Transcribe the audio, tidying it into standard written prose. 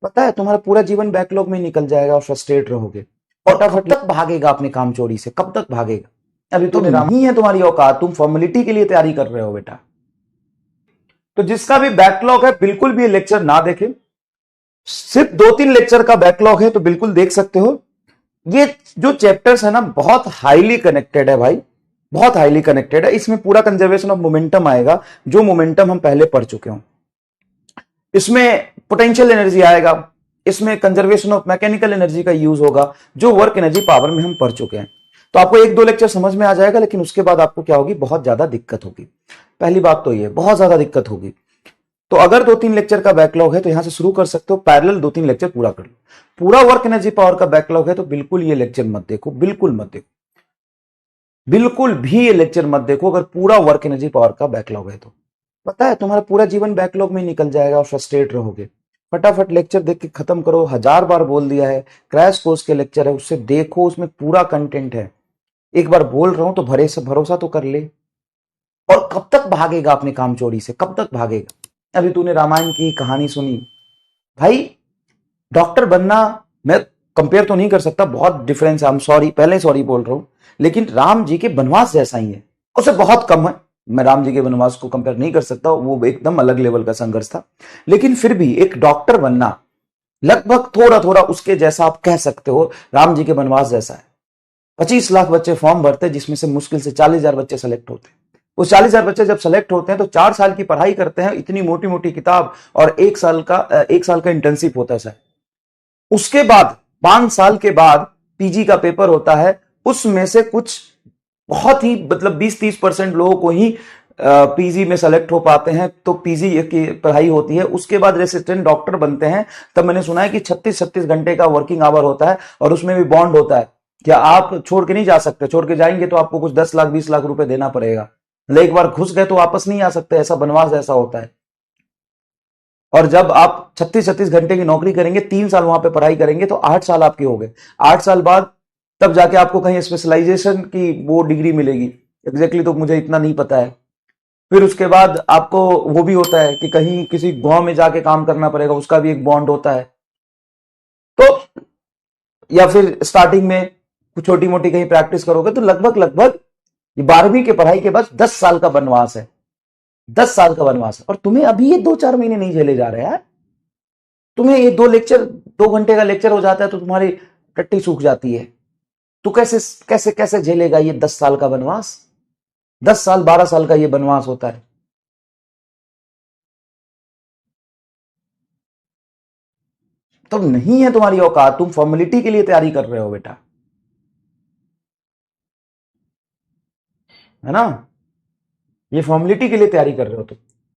पता है तुम्हारा पूरा जीवन बैकलॉग में निकल जाएगा और फ्रस्ट्रेट रहोगे। और कब तक भागेगा अपने काम चोरी से, कब तक भागेगा? अभी तुमने नहीं है तुम्हारी औकात, तुम फॉर्मेलिटी के लिए तैयारी कर रहे हो बेटा। तो जिसका भी बैकलॉग है बिल्कुल भी ये लेक्चर ना देखे। सिर्फ 2-3 लेक्चर का बैकलॉग है तो बिल्कुल देख सकते हो। ये जो चैप्टर्स है ना बहुत हाईली कनेक्टेड है भाई, बहुत हाईली कनेक्टेड है। इसमें पूरा कंजर्वेशन ऑफ मोमेंटम आएगा, जो मोमेंटम हम पहले पढ़ चुके हो। इसमें पोटेंशियल एनर्जी आएगा, इसमें कंजर्वेशन ऑफ मैकेनिकल एनर्जी का यूज होगा, जो वर्क एनर्जी पावर में हम पढ़ चुके हैं। तो आपको 1-2 लेक्चर समझ में आ जाएगा, लेकिन उसके बाद आपको क्या होगी, बहुत ज्यादा दिक्कत होगी। पहली बात तो ये बहुत ज्यादा दिक्कत होगी। तो अगर 2-3 लेक्चर का बैकलॉग है तो यहां से शुरू कर सकते हो, पैरेलल 2-3 लेक्चर पूरा कर लो। पूरा वर्क एनर्जी पावर का बैकलॉग है तो बिल्कुल ये लेक्चर मत देखो, बिल्कुल मत देखो, बिल्कुल भी ये लेक्चर मत देखो अगर पूरा वर्क एनर्जी पावर का बैकलॉग है तो। पता है तुम्हारा पूरा जीवन बैकलॉग में निकल जाएगा और फ्रस्ट्रेट रहोगे। फटाफट लेक्चर देख के खत्म करो। 1000 बार बोल दिया है, क्रैश कोर्स के लेक्चर है, उससे देखो, उसमें पूरा कंटेंट है। एक बार बोल रहा हूं तो भरोसा तो कर ले। और कब तक भागेगा अपने काम चोरी से, कब तक भागेगा? अभी तूने रामायण की कहानी सुनी भाई। डॉक्टर बनना, मैं कंपेयर तो नहीं कर सकता, बहुत डिफरेंस है, सॉरी, पहले सॉरी बोल रहा हूं, लेकिन राम जी के वनवास जैसा ही है, उससे बहुत कम है। मैं राम जी के वनवास को कंपेयर नहीं कर सकता, वो एकदम अलग लेवल का संघर्ष था। लेकिन फिर भी एक डॉक्टर बनना लगभग थोड़ा थोड़ा उसके जैसा आप कह सकते हो, राम जी के वनवास जैसा है। 25 लाख बच्चे फॉर्म भरते, जिसमें से मुश्किल से 40,000 बच्चे सेलेक्ट होते हैं। उस 40,000 बच्चे जब सेलेक्ट होते हैं तो 4 साल की पढ़ाई करते हैं, इतनी मोटी मोटी किताब, और 1 साल का इंटर्नशिप होता है सर। उसके बाद 5 साल के बाद पीजी का पेपर होता है। उसमें से कुछ बहुत ही मतलब 20-30% लोगों को ही पीजी में सेलेक्ट हो पाते हैं, तो पीजी की पढ़ाई होती है। उसके बाद रेसिडेंट डॉक्टर बनते हैं। तब मैंने सुना है कि 36-36 घंटे का वर्किंग आवर होता है, और उसमें भी बॉन्ड होता है। क्या आप छोड़ के नहीं जा सकते? छोड़ के जाएंगे तो आपको कुछ 10 लाख 20 लाख रुपए देना पड़ेगा। मतलब एक बार घुस गए तो वापस नहीं आ सकते, ऐसा बनवास ऐसा होता है। और जब आप 36-36 घंटे की नौकरी करेंगे, 3 साल वहां पे पढ़ाई करेंगे, तो 8 साल आपके हो गए। 8 साल बाद तब जाके आपको कहीं स्पेशलाइजेशन की वो डिग्री मिलेगी। एग्जैक्टली तो मुझे इतना नहीं पता है। फिर उसके बाद आपको वो भी होता है कि कहीं किसी गांव में जाके काम करना पड़ेगा, उसका भी एक बॉन्ड होता है। तो या फिर स्टार्टिंग में कुछ छोटी मोटी कहीं प्रैक्टिस करोगे, तो लगभग लगभग 12वीं की पढ़ाई के बाद 10 साल का वनवास है। 10 साल का वनवास है, और तुम्हें अभी ये 2-4 महीने नहीं झेले जा रहे हैं। तुम्हें ये 2 घंटे का लेक्चर हो जाता है तो तुम्हारी टट्टी सूख जाती है। तू कैसे कैसे कैसे झेलेगा ये 10 साल का वनवास? 10 साल 12 साल का ये वनवास होता है। तो नहीं है तुम्हारी औकात, तुम फॉर्मेलिटी के लिए तैयारी कर रहे हो बेटा, है ना? ये फॉर्मेलिटी के लिए तैयारी कर रहे हो तुम।